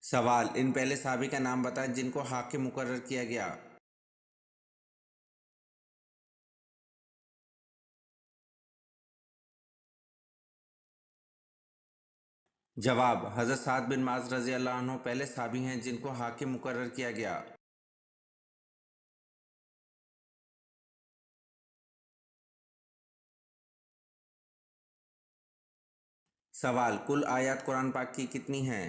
سوال: ان پہلے صحابی کا نام بتائیں جن کو حاکم مقرر کیا گیا۔ جواب: حضرت سعد بن معاذ رضی اللہ عنہ پہلے صحابی ہیں جن کو حاکم مقرر کیا گیا۔ سوال: کل آیات قرآن پاک کی کتنی ہیں؟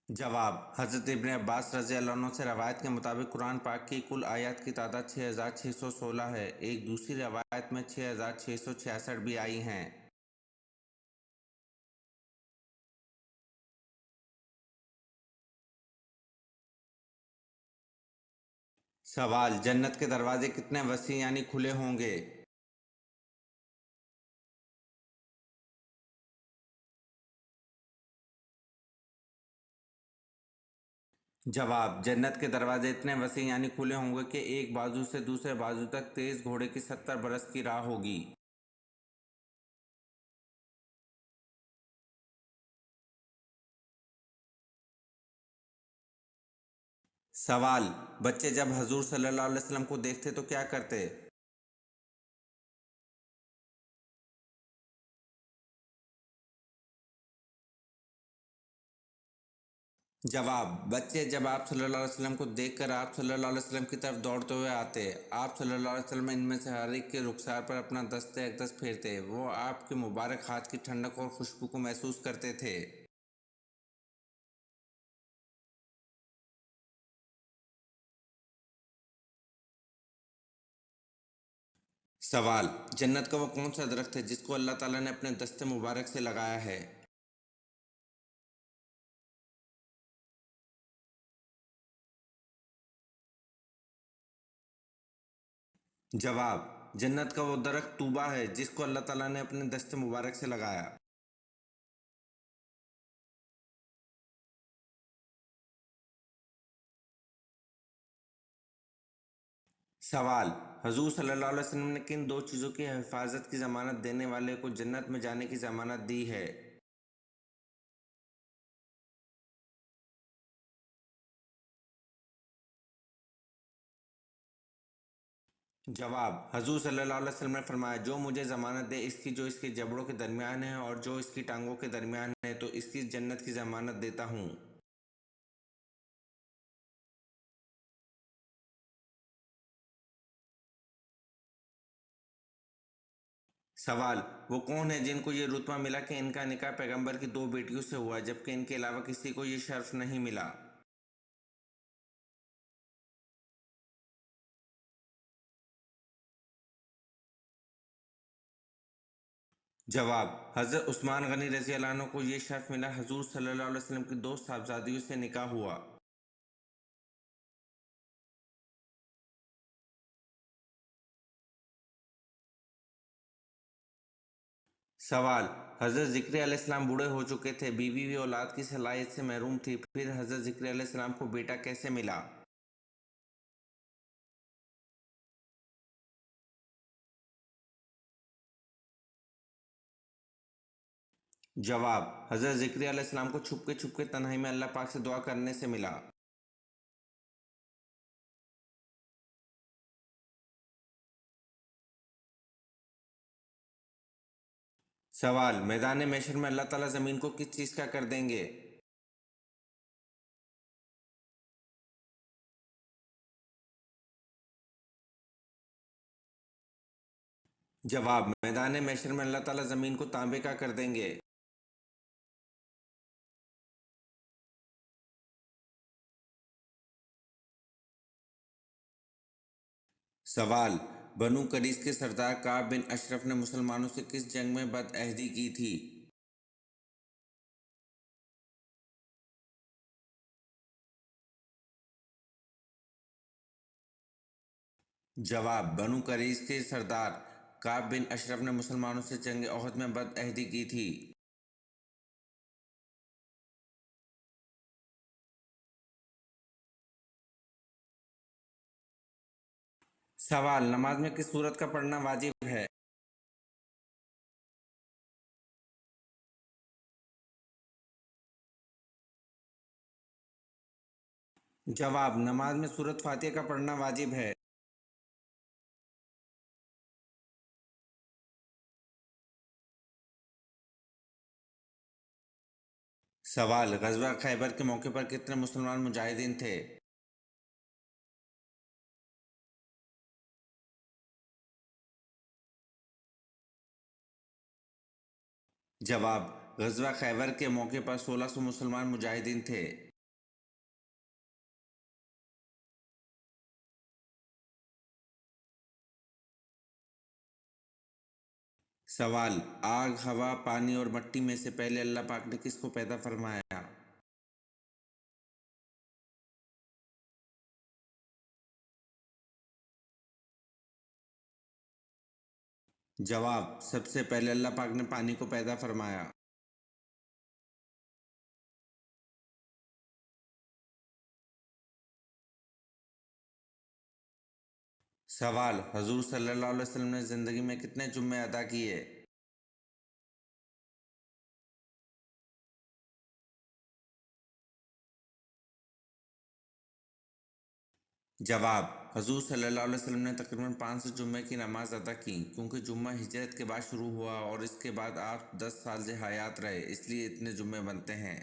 جواب: حضرت ابن عباس رضی اللہ عنہ سے روایت کے مطابق قرآن پاک کی کل آیات کی تعداد 6616 ہے۔ ایک دوسری روایت میں 6666 بھی آئی ہیں۔ سوال: جنت کے دروازے کتنے وسیع یعنی کھلے ہوں گے؟ جواب: جنت کے دروازے اتنے وسیع یعنی کھلے ہوں گے کہ ایک بازو سے دوسرے بازو تک تیز گھوڑے کی 70 برس کی راہ ہوگی۔ سوال: بچے جب حضور صلی اللہ علیہ وسلم کو دیکھتے تو کیا کرتے؟ جواب: بچے جب آپ صلی اللہ علیہ وسلم کو دیکھ کر آپ صلی اللہ علیہ وسلم کی طرف دوڑتے ہوئے آتے، آپ صلی اللہ علیہ وسلم ان میں سے ہر ایک کے رخسار پر اپنا دست اقدس پھیرتے، وہ آپ کے مبارک ہاتھ کی ٹھنڈک اور خوشبو کو محسوس کرتے تھے۔ سوال: جنت کا وہ کون سا درخت ہے جس کو اللہ تعالیٰ نے اپنے دست مبارک سے لگایا ہے؟ جواب: جنت کا وہ درخت طوبہ ہے جس کو اللہ تعالیٰ نے اپنے دست مبارک سے لگایا۔ سوال: حضور صلی اللہ علیہ وسلم نے کن دو چیزوں کی حفاظت کی ضمانت دینے والے کو جنت میں جانے کی ضمانت دی ہے؟ جواب: حضور صلی اللہ علیہ وسلم نے فرمایا، جو مجھے ضمانت دے اس کی جو اس کے جبڑوں کے درمیان ہے اور جو اس کی ٹانگوں کے درمیان ہے تو اس کی جنت کی ضمانت دیتا ہوں۔ سوال: وہ کون ہے جن کو یہ رتبہ ملا کہ ان کا نکاح پیغمبر کی دو بیٹیوں سے ہوا جبکہ ان کے علاوہ کسی کو یہ شرف نہیں ملا؟ جواب: حضرت عثمان غنی رضی اللہ عنہ کو یہ شرف ملا، حضور صلی اللہ علیہ وسلم کی دو صاحبزادیوں سے نکاح ہوا۔ سوال: حضرت ذکر علیہ السلام بوڑھے ہو چکے تھے، بیوی بھی اولاد کی صلاحیت سے محروم تھی، پھر حضرت ذکر علیہ السلام کو بیٹا کیسے ملا؟ جواب: حضرت ذکر علیہ السلام کو چھپ کے تنہائی میں اللہ پاک سے دعا کرنے سے ملا۔ سوال: میدان محشر میں اللہ تعالیٰ زمین کو کس چیز کا کر دیں گے؟ جواب: میدان محشر میں اللہ تعالیٰ زمین کو تانبے کا کر دیں گے۔ سوال: بنو قریظ کے سردار کعب بن اشرف نے مسلمانوں سے کس جنگ میں بد عہدی کی تھی؟ جواب: بنو قریظ کے سردار کعب بن اشرف نے مسلمانوں سے جنگ احد میں بد عہدی کی تھی۔ सवाल, नमाज में किस सूरत का पढ़ना वाजिब है? जवाब, नमाज में सूरत फातिहा का पढ़ना वाजिब है। सवाल, ग़ज़वा खैबर के मौके पर कितने मुसलमान मुजाहिदीन थे? जवाब, ग़ज़वा खैबर के मौके पर 1600 मुसलमान मुजाहिदीन थे। सवाल, आग, हवा, पानी और मिट्टी में से पहले अल्लाह पाक ने किसको पैदा फरमाया? जवाब, सबसे पहले अल्लाह पाक ने पानी को पैदा फरमाया। सवाल, हजूर सल्लल्लाहु अलैहि वसल्लम ने ज़िंदगी में कितने जुम्मे अदा किए? जवाब, हजूर सल्लल्लाहु अलैहि वसल्लम ने तकरीबन 500 जुम्मे की नमाज अदा की, क्योंकि जुम्मा हिजरत के बाद शुरू हुआ और इसके बाद आप 10 साल से हयात रहे, इसलिए इतने जुम्मे बनते हैं।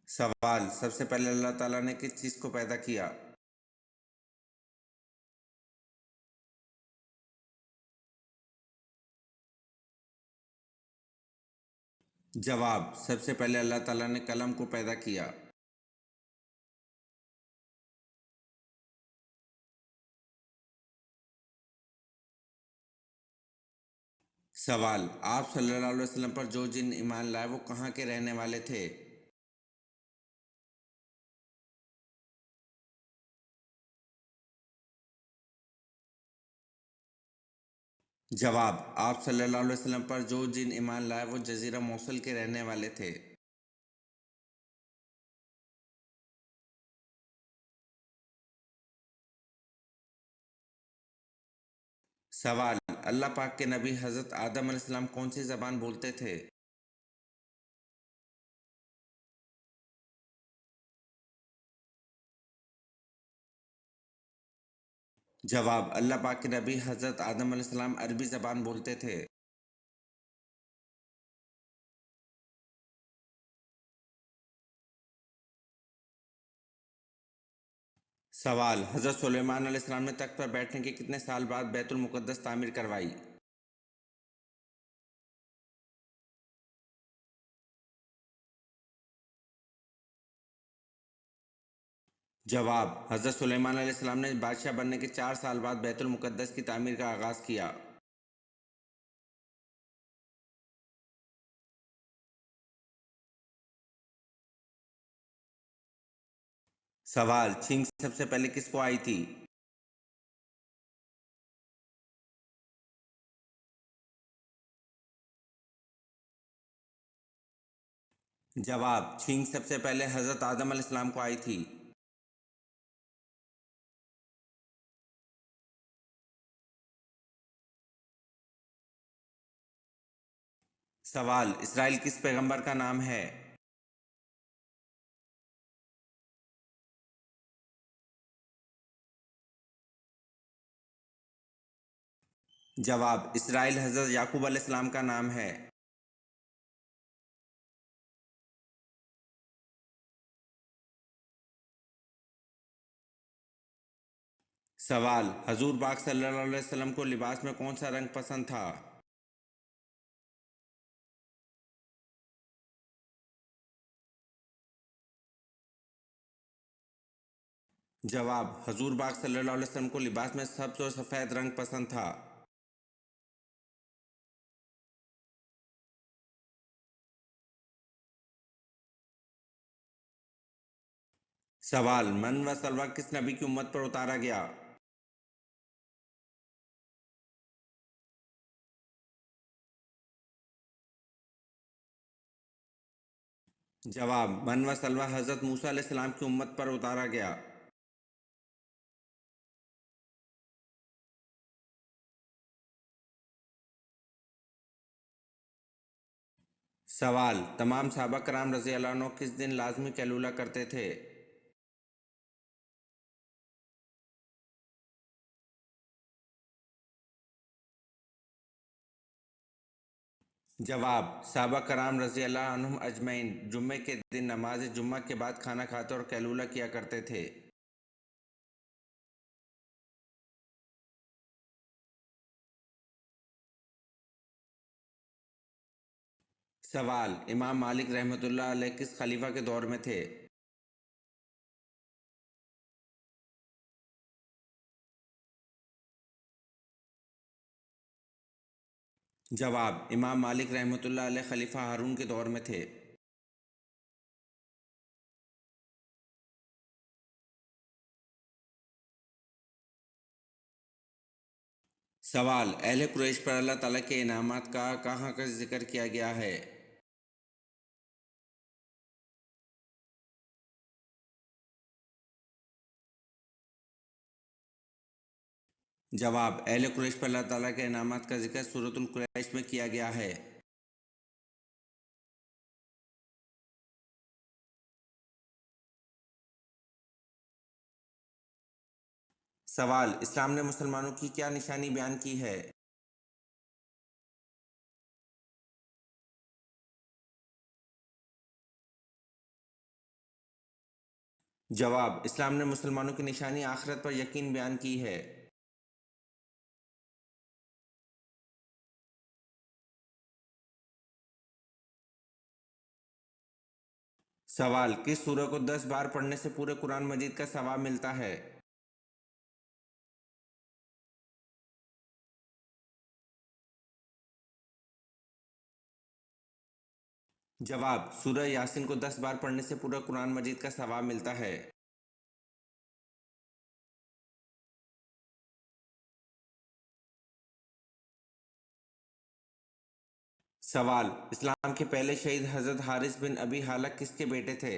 सवाल, सबसे पहले अल्लाह ताला ने किस चीज़ को पैदा किया? जवाब, सबसे पहले अल्लाह ताला ने कलम को पैदा किया। सवाल, आप सल्लल्लाहु अलैहि वसल्लम पर जो जिन ईमान लाए वो कहाँ के रहने वाले थे? जवाब, आप सल्लल्लाहु अलैहि वसल्लम पर जो जिन ईमान लाए वो जजीरा मौसल के रहने वाले थे। सवाल, अल्लाह पाक के नबी हज़रत आदम अलैहिस्सलाम कौन सी ज़बान बोलते थे? जवाब, अल्लाह पाक के नबी हज़रत आदम अलैहिस्सलाम अरबी ज़बान बोलते थे। सवाल, हज़रत सुलेमान अलैहिस्सलाम ने तख्त पर बैठने के कितने साल बाद बैतुल मुक़द्दस तामीर करवाई? जवाब, हज़रत सुलेमान अलैहिस्सलाम ने बादशाह बनने के 4 साल बाद बैतुल मुक़द्दस की तामीर का आगाज़ किया। सवाल, छींक सबसे पहले किसको आई थी? जवाब, छींक सबसे पहले हज़रत आदम अलैहिस्सलाम को आई थी। सवाल, इसराइल किस पैगंबर का नाम है? जवाब, इसराइल हज़रत याकूब अलैहिस्सलाम का नाम है। सवाल, हजूर पाक सल्लल्लाहु अलैहि वसल्लम को लिबास में कौन सा रंग पसंद था? जवाब, हजूर पाक सल्लल्लाहु अलैहि वसल्लम को लिबास में सब्ज़ और सफ़ेद रंग पसंद था। सवाल, मन व सलवा किस नबी की उम्मत पर उतारा गया? जवाब, मन व सलवा हज़रत मूसा अलैहिस्सलाम की उम्मत पर उतारा गया। सवाल, तमाम सहाबा कराम रज़ी अल्लाह अन्हुम किस दिन लाज़मी कैलूला करते थे? जवाब, सहाबा कराम रज़ी अल्लाह अन्हुम अजमईन जुम्मे के दिन नमाज जुम्मा के बाद खाना खाते और कैलूला किया करते थे। सवाल, इमाम मालिक रहमतुल्लाह अलैह किस खलीफा के दौर में थे? जवाब, इमाम मालिक रहमतुल्लाह अलैह खलीफा हारून के दौर में थे। सवाल, अहले कुरैश पर अल्लाह ताला के इनामात का कहाँ का जिक्र किया गया है? जवाब, अहले कुरैश पर अल्लाह ताला के इनामात का जिक्र सूरतुल कुरैश में किया गया है। सवाल, इस्लाम ने मुसलमानों की क्या निशानी बयान की है? जवाब, इस्लाम ने मुसलमानों की निशानी आखिरत पर यकीन बयान की है। सवाल, किस सूरह को 10 बार पढ़ने से पूरे कुरान मजीद का सवाब मिलता है? जवाब, सूरह यासीन को 10 बार पढ़ने से पूरा कुरान मजीद का सवाब मिलता है। सवाल, इस्लाम के पहले शहीद हजरत हारिस बिन अबी हालक किसके बेटे थे?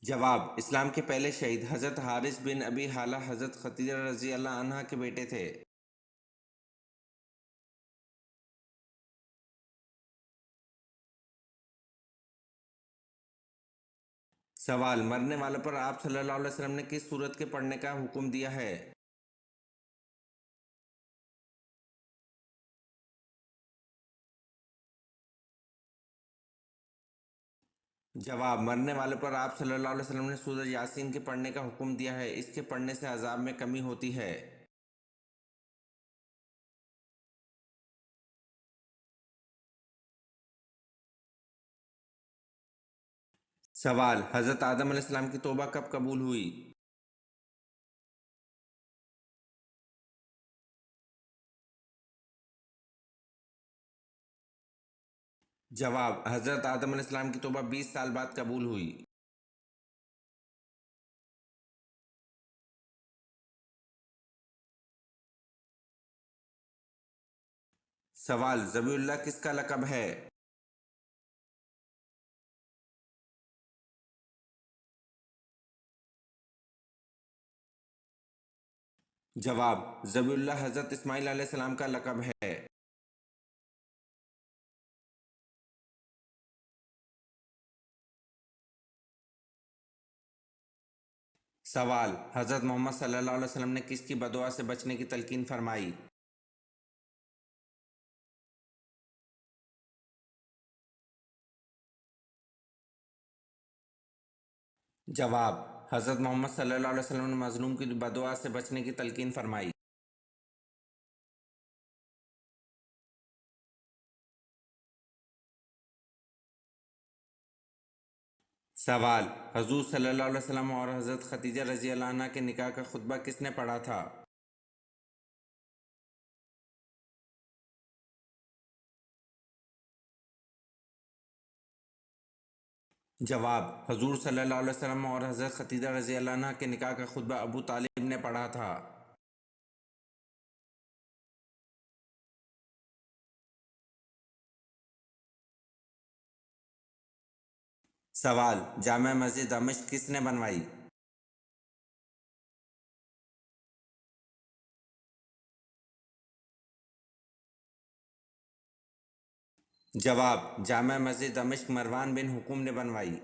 जवाब, इस्लाम के पहले शहीद हजरत हारिस बिन अबी हाला हजरत खदीजा रजी अल्लाह अन्हा के बेटे थे। सवाल, मरने वाले पर आप सल्लल्लाहु अलैहि वसल्लम ने किस सूरत के पढ़ने का हुक्म दिया है? जवाब, मरने वाले पर आप सल्लल्लाहु अलैहि वसल्लम ने सूरह यासीन के पढ़ने का हुक्म दिया है। इसके पढ़ने से अजाब में कमी होती है। सवाल, हजरत आदम अलैहिस्सलाम की तौबा कब कबूल हुई? जवाब, हजरत आदम अलैहिस्सलाम की तौबा 20 साल बाद कबूल हुई। सवाल, ज़बीउल्लाह किसका लक़ब है? जवाब, ज़बीउल्लाह हजरत इस्माइल अलैहिस्सलाम का लक़ब है। सवाल, हजरत मोहम्मद सल्लल्लाहु अलैहि वसल्लम ने किसकी बदुआ से बचने की तलकीन फरमाई? जवाब, हजरत मोहम्मद सल्लल्लाहु अलैहि वसल्लम ने मजलूम की बदुआ से बचने की तलकीन फरमाई। सवाल, हजूर सल्लल्लाहु अलैहि वसल्लम और हजरत खदीजा रजी अल्लाह अन्हा के निकाह का खुतबा किसने पढ़ा था? जवाब, हजूर सल्लल्लाहु अलैहि वसल्लम और हजरत खदीजा रजी अल्लाह अन्हा के निकाह का खुतबा अबू तालिब ने पढ़ा था। सवाल, जामा मस्जिद दमिश्क किसने बनवाई? जवाब, जामा मस्जिद दमिश्क मरवान बिन हुकुम ने बनवाई।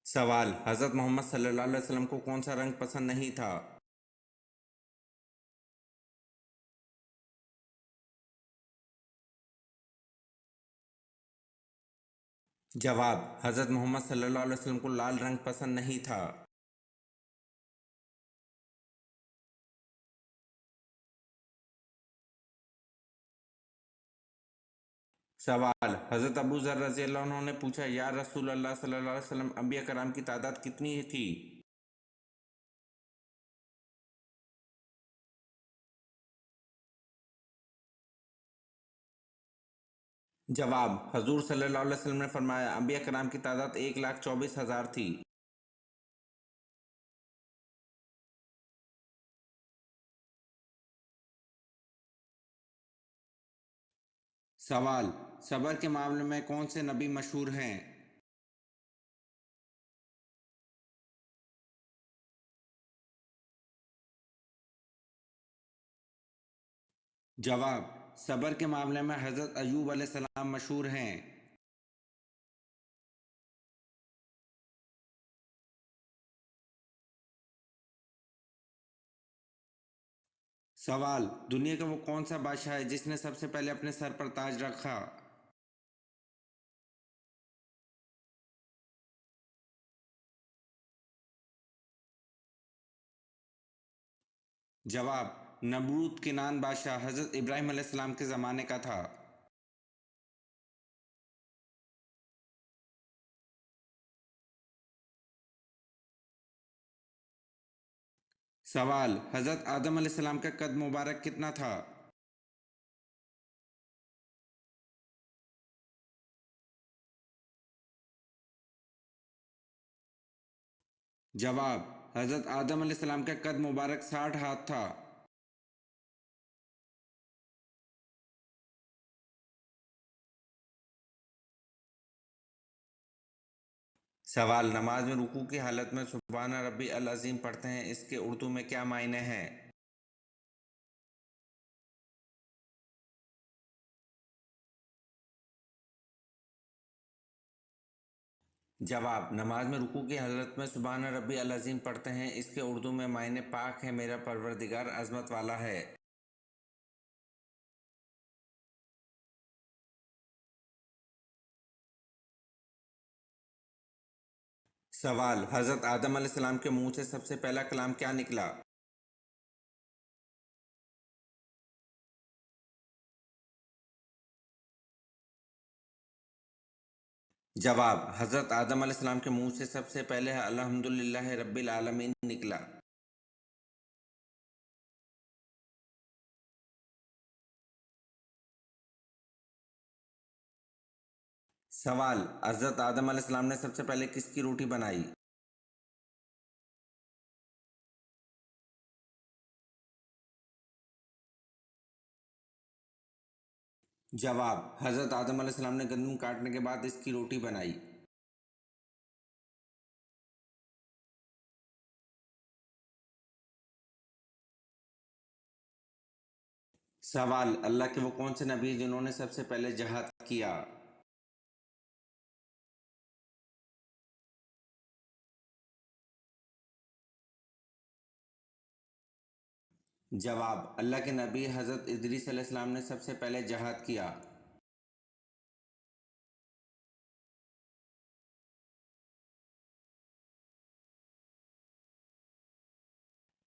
सवाल, हज़रत मोहम्मद सल्लल्लाहु अलैहि वसल्लम को कौन सा रंग पसंद नहीं था? जवाब, हज़रत मोहम्मद सल्लल्लाहु अलैहि वसल्लम को लाल रंग पसंद नहीं था। सवाल, हज़रत अबू ज़र रज़ी अल्लाह अन्हु ने पूछा, या रसूल अल्लाह सल्लल्लाहु अलैहि वसल्लम, अंबिया कराम की तादाद कितनी थी? जवाब, हजूर सल्लल्लाहु अलैहि वसल्लम ने फरमाया, अंबिया कराम की तादाद 1,24,000 थी। सवाल, सबर के मामले में कौन से नबी मशहूर हैं? जवाब, सबर के मामले में हज़रत अयूब अलैहिस्सलाम मशहूर हैं। सवाल, दुनिया का वो कौन सा बादशाह है जिसने सबसे पहले अपने सर पर ताज रखा? जवाब, नमरूद किनान बादशाह हज़रत इब्राहिम अलैहिस्सलाम के ज़माने का था। सवाल, हज़रत आदम अलैहिस्सलाम का कद मुबारक कितना था? जवाब, हज़रत आदम अलैहिस्सलाम का कद मुबारक 60 हाथ था। सवाल, नमाज में रुकू की हालत में सुब्हान रब्बी अल अज़ीम पढ़ते हैं, इसके उर्दू में क्या मायने हैं? जवाब, नमाज में रुकू की हालत में सुब्हान रब्बी अल अज़ीम पढ़ते हैं, इसके उर्दू में मायने पाक है मेरा परवरदिगार अज़मत वाला है। सवाल, हज़रत आदम अलैहिस्सलाम के मुंह से सबसे पहला कलाम क्या निकला? जवाब, हज़रत आदम अलैहिस्सलाम के मुंह से सबसे पहले अल्हम्दुलिल्लाह रब्बिल आलमीन निकला। सवाल, हज़रत आदम अलैहिस्सलाम ने सबसे पहले किसकी रोटी बनाई? जवाब, हज़रत आदम अलैहिस्सलाम ने गंदम काटने के बाद इसकी रोटी बनाई। सवाल, अल्लाह के वो कौन से नबी हैं जिन्होंने सबसे पहले जहाद किया? जवाब, अल्लाह के नबी हज़रत इदरीस अलैहिस्सलाम ने सबसे पहले जहाद किया।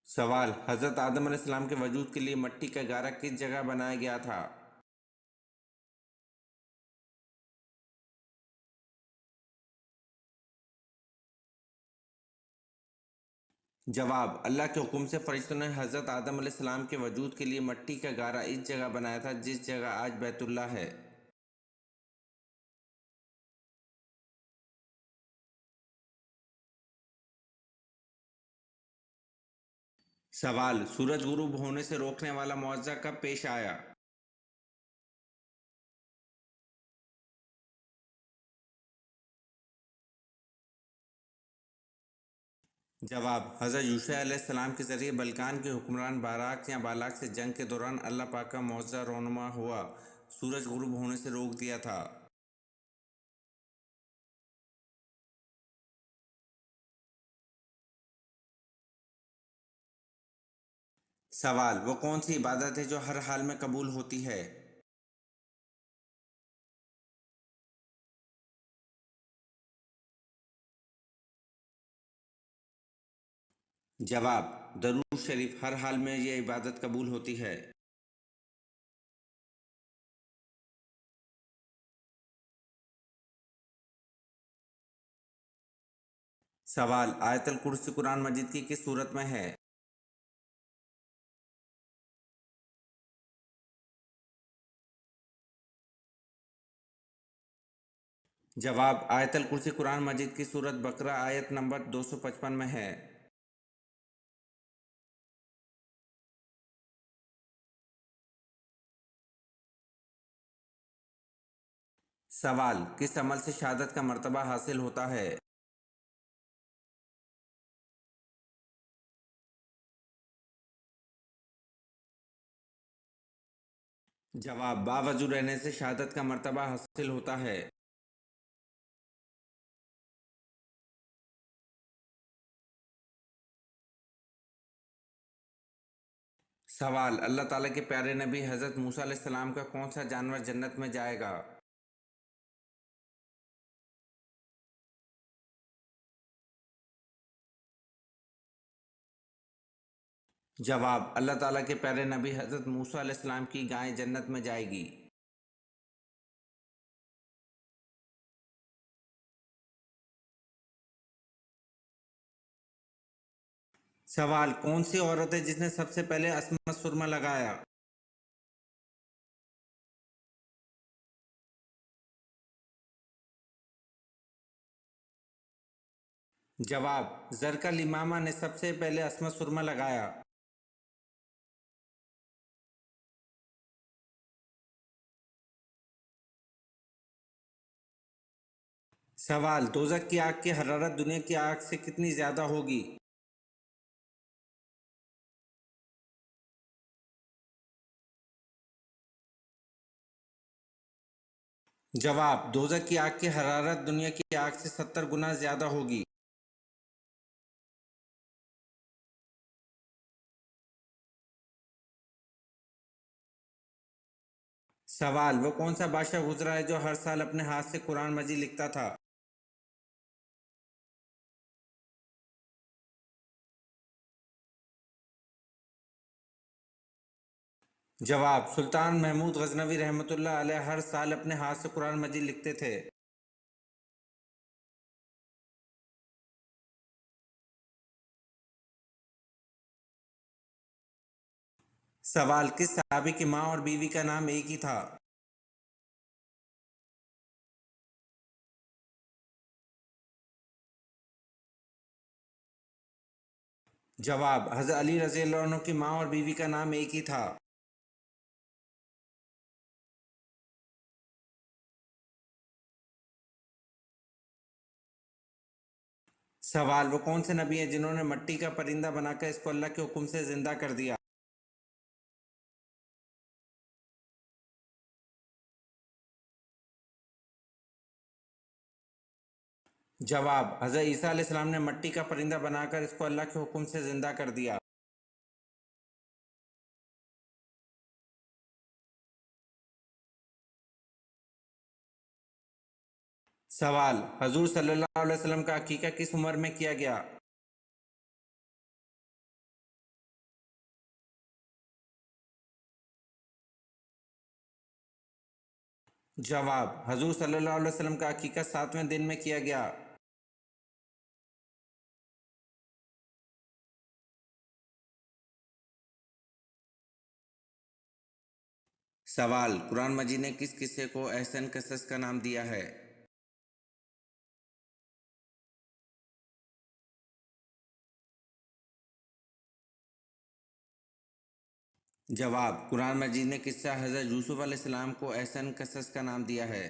सवाल, हज़रत आदम अलैहिस्सलाम के वजूद के लिए मट्टी का गारा किस जगह बनाया गया था? जवाब, अल्लाह के हुक्म से फरिश्तों ने हज़रत आदम अलैहिस्सलाम के वजूद के लिए मट्टी का गारा इस जगह बनाया था जिस जगह आज बैतुल्लाह है। सवाल, सूरज गुरूब होने से रोकने वाला मुआवजा कब पेश आया? जवाब, हज़रत यूशा अलैहिस्सलाम के ज़रिए बल्कान के हुक्मरान बाराक या बालाक से जंग के दौरान अल्लाह पाक का मुआवजा रोनुमा हुआ, सूरज गुरूब होने से रोक दिया था। सवाल, वो कौन सी इबादत है जो हर हाल में कबूल होती है? जवाब, दरूद शरीफ हर हाल में यह इबादत कबूल होती है। सवाल, आयतल कुर्सी कुरान मजीद की किस सूरत में है? जवाब, आयतल कुर्सी कुरान मजीद की सूरत बकरा आयत नंबर 255 में है। सवाल, किस अमल से शहादत का मर्तबा हासिल होता है? जवाब, बावजू रहने से शहादत का मर्तबा हासिल होता है। सवाल, अल्लाह ताला के प्यारे नबी हज़रत मूसा अलैहिस्सलाम का कौन सा जानवर जन्नत में जाएगा? जवाब, अल्लाह ताला के प्यारे नबी हज़रत मूसा अलैहिस्सलाम की गाय जन्नत में जाएगी। सवाल, कौन सी औरत है जिसने सबसे पहले असमत सुरमा लगाया? जवाब, जरकल इमामा ने सबसे पहले असमत सुरमा लगाया। सवाल, दोजक की आग की हरारत दुनिया की आग से कितनी ज़्यादा होगी? जवाब, दोजक की आग की हरारत दुनिया की आग से 70 गुना ज़्यादा होगी। सवाल, वो कौन सा बादशाह गुजरा है जो हर साल अपने हाथ से कुरान मजीद लिखता था? जवाब, सुल्तान महमूद गजनवी रहमतुल्लाह अलैह हर साल अपने हाथ से कुरान मजीद लिखते थे। सवाल, किस सहाबी की माँ और बीवी का नाम एक ही था? जवाब, हज़रत अली रज़ी अल्लाह अन्हु की माँ और बीवी का नाम एक ही था। सवाल, वो कौन से नबी हैं जिन्होंने मिट्टी का परिंदा बनाकर इसको अल्लाह के हुक्म से जिंदा कर दिया? जवाब, हज़रत ईसा अलैहिस्सलाम ने मिट्टी का परिंदा बनाकर इसको अल्लाह के हुक्म से जिंदा कर दिया। सवाल, हजूर सल्लल्लाहु अलैहि वसल्लम का अकीका किस उम्र में किया गया? जवाब, हजूर सल्लल्लाहु अलैहि वसल्लम का अकीका 7वें दिन में किया गया। सवाल, कुरान मजीद ने किस किस्से को एहसन कसस का नाम दिया है? जवाब, कुरान मजीद ने किस्सा हज़रत यूसुफ अलैहिस्सलाम को एहसन कसस का नाम दिया है।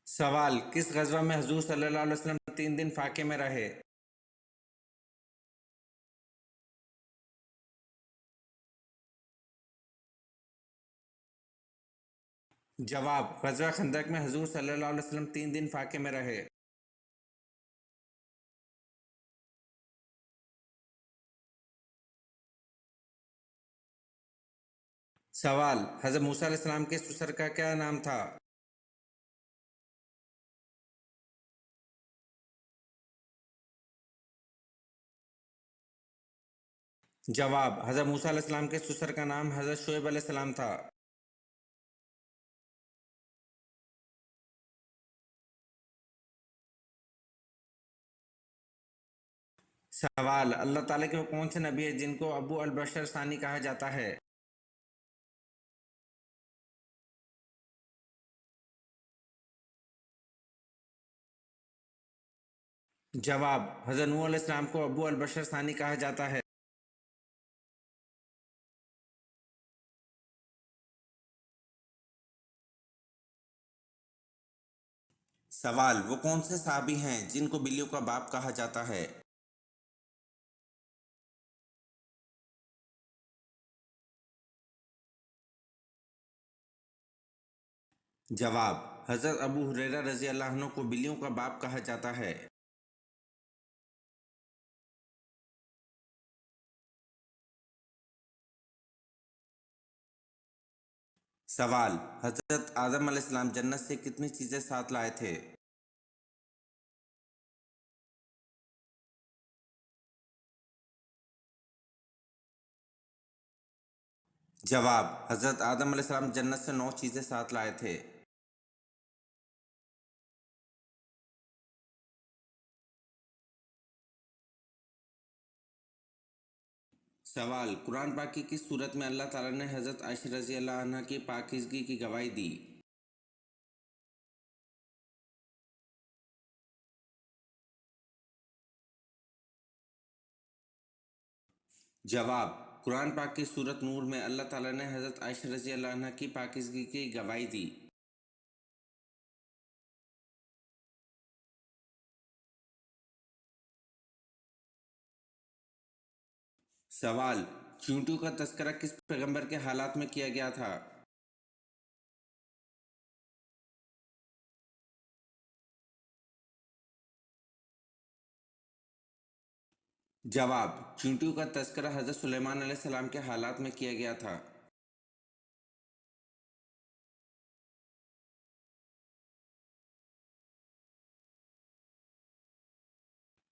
सवाल, किस गज़वा में हुज़ूर सल्लल्लाहु अलैहि वसल्लम 3 दिन फाके में रहे? जवाब, गज़वा खंदक में हुज़ूर सल्लल्लाहु अलैहि वसल्लम 3 दिन फाके में रहे। सवाल, हज़रत मूसा अलैहिस्सलाम के ससुर का क्या नाम था? जवाब, हज़रत मूसा अलैहिस्सलाम के ससुर का नाम हज़रत शुएब अलैहिस्सलाम था। सवाल, अल्लाह ताला के वो कौन से नबी है जिनको अबू अल बशर सानी कहा जाता है? जवाब, हज़रत नूह अलैहिस्सलाम को अबू अल बशर सानी कहा जाता है। सवाल, वो कौन से साहबी हैं जिनको बिल्लियों का बाप कहा जाता है? जवाब, हज़रत अबू हुरैरा रज़ी अल्लाह अन्हु को बिल्लियों का बाप कहा जाता है। सवाल, हज़रत आदम अलैहिस्सलाम जन्नत से कितनी चीज़ें साथ लाए थे? जवाब, हज़रत आदम अलैहिस्सलाम जन्नत से 9 चीज़ें साथ लाए थे। सवाल, कुरान पाक की किस सूरत में अल्लाह ताला ने हज़रत आयशा रज़ी अल्लाह अन्हा की पाकीज़गी की गवाही दी? जवाब, कुरान पाक की सूरत नूर में अल्लाह ताला ने हज़रत आयशा रज़ी अल्लाह अन्हा की पाकीज़गी की गवाही दी। सवाल, चींटियों का तस्करा किस पैगंबर के हालात में किया गया था? जवाब, चींटियों का तस्करा हज़रत सुलेमान अलैहिस्सलाम के हालात में किया गया था।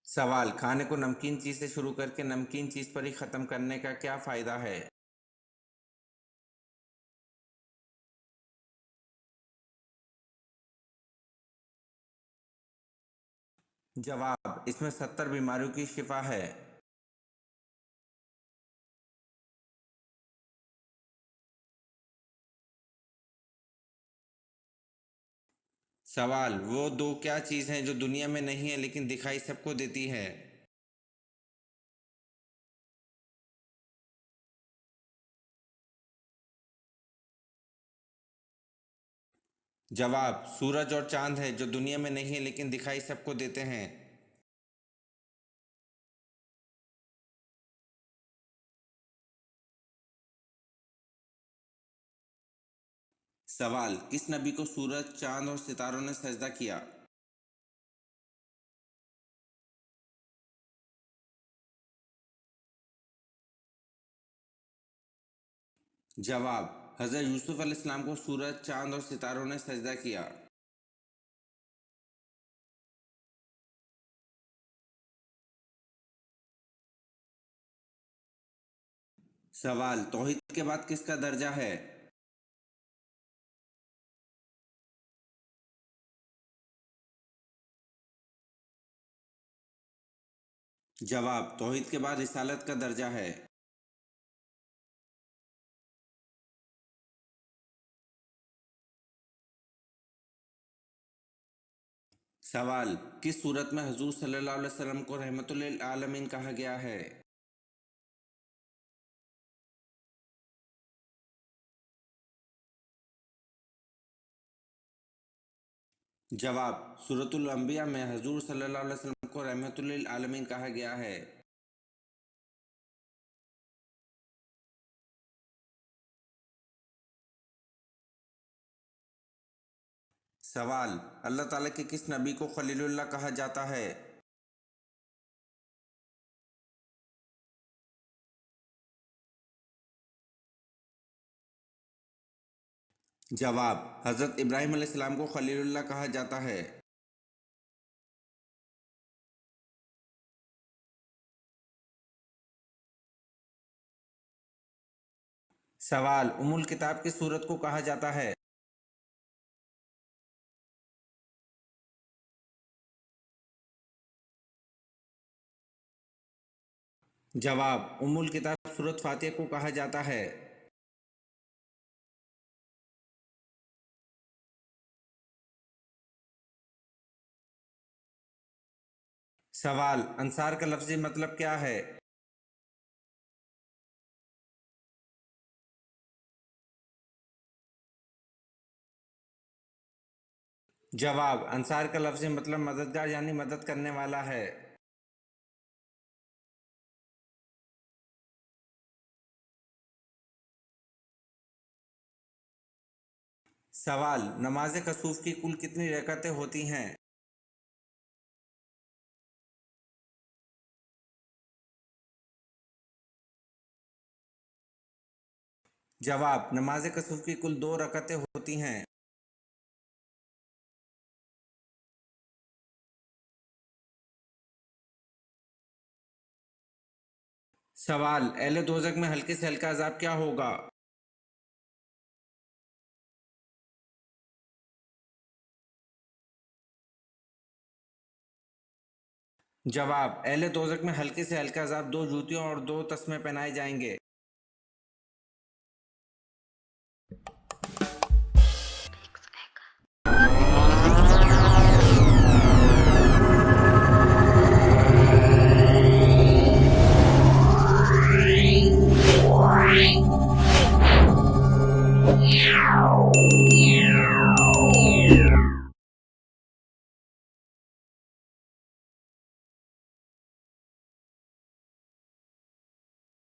सवाल, खाने को नमकीन चीज़ से शुरू करके नमकीन चीज़ पर ही ख़त्म करने का क्या फ़ायदा है? जवाब, इसमें 70 बीमारियों की शिफा है। सवाल, वो दो क्या चीज़ हैं जो दुनिया में नहीं है लेकिन दिखाई सबको देती है? जवाब, सूरज और चांद है जो दुनिया में नहीं है लेकिन दिखाई सबको देते हैं। सवाल, किस नबी को सूरज, चांद और सितारों ने सजदा किया? जवाब, हज़रत यूसुफ अलैहिस्सलाम को सूरज, चांद और सितारों ने सजदा किया। सवाल, तौहीद के बाद किसका दर्जा है? जवाब, तौहीद के बाद रिसालत का दर्जा है। सवाल, किस सूरत में हुजूर सल्लल्लाहु अलैहि वसल्लम को रहमतुल लिल आलमीन कहा गया है? जवाब, सूरतुल अंबिया में हुजूर सल्लल्लाहु अलैहि वसल्लम को रहमतुल लिल आलमीन कहा गया है। सवाल, अल्लाह ताला के किस नबी को खलीलुल्लाह कहा जाता है? जवाब, हज़रत इब्राहीम अलैहिस्सलाम को खलीलुल्लाह कहा जाता है। सवाल, उम्मुल किताब किस सूरत को कहा जाता है? जवाब, उम्मुल किताब सूरत फातिहा को कहा जाता है। सवाल, अंसार का लफ्ज़ी मतलब क्या है? जवाब, अंसार का लफ्ज़ी मतलब मददगार यानी मदद करने वाला है। सवाल, नमाज कसूफ की कुल कितनी रकातें होती हैं? जवाब, नमाज कसूफ की कुल 2 रकातें होती हैं। सवाल, अहले दोज़ख में हल्के से हल्का अज़ाब क्या होगा? जवाब, अहले दोज़ख में हल्के से हल्का अज़ाब 2 जूतियों और 2 तस्मे पहनाए जाएंगे। Yeah.